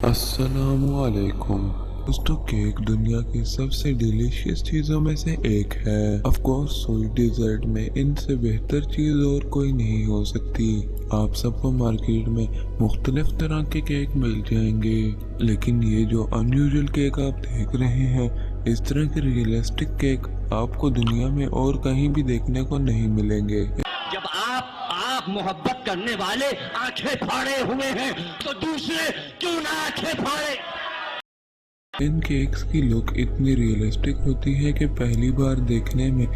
अस्सलाम वालेकुम दोस्तों, केक दुनिया की सबसे डिलीशियस चीज़ों में से एक है। ऑफ कोर्स स्वीट डिज़र्ट में इनसे बेहतर चीज़ और कोई नहीं हो सकती। आप सबको मार्केट में मुख्तलिफ तरह के केक मिल जाएंगे, लेकिन ये जो अनयूजुअल केक आप देख रहे हैं, इस तरह के रियलिस्टिक केक आपको दुनिया में और कहीं भी देखने को नहीं मिलेंगे। जब आप मोहब्बत करने वाले आंखें फाड़े हुए हैं तो दूसरे क्यों ना आंखें फाड़े। इन केक्स की लुक इतनी रियलिस्टिक होती है कि पहली बार देखने में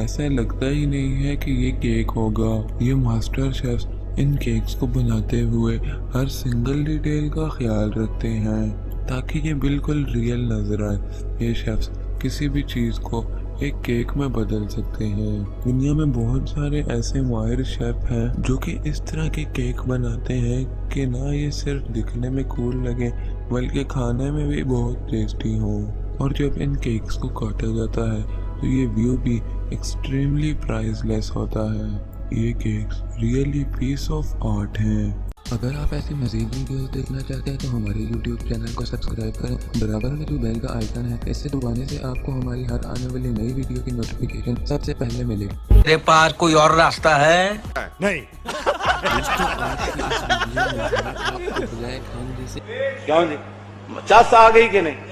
ऐसा लगता ही नहीं है कि ये केक होगा। ये मास्टर शेफ्स इन केक्स को बनाते हुए हर सिंगल डिटेल का ख्याल रखते हैं ताकि ये बिल्कुल रियल नजर आए। ये शेफ्स किसी भी चीज़ को एक केक में बदल सकते हैं। दुनिया में बहुत सारे ऐसे माहिर शेफ हैं जो कि इस तरह के केक बनाते हैं कि ना ये सिर्फ दिखने में कूल लगे बल्कि खाने में भी बहुत टेस्टी हो। और जब इन केक्स को काटा जाता है तो ये व्यू भी एक्सट्रीमली प्राइसलेस होता है। ये cakes really piece of art हैं। अगर आप ऐसी मज़ीद वीडियोस देखना चाहते हैं तो हमारे YouTube चैनल को सब्सक्राइब करें। बराबर में जो बेल का आइकन है, इसे दबाने से आपको हमारी हर आने वाली नई वीडियो की नोटिफिकेशन सबसे पहले मिले। तेरे पास कोई और रास्ता है? नहीं। दोस्तों, आज की इस वीडियो में आपको ब्लैक हंडी से क्यों जी? 50 आ गई कि नहीं?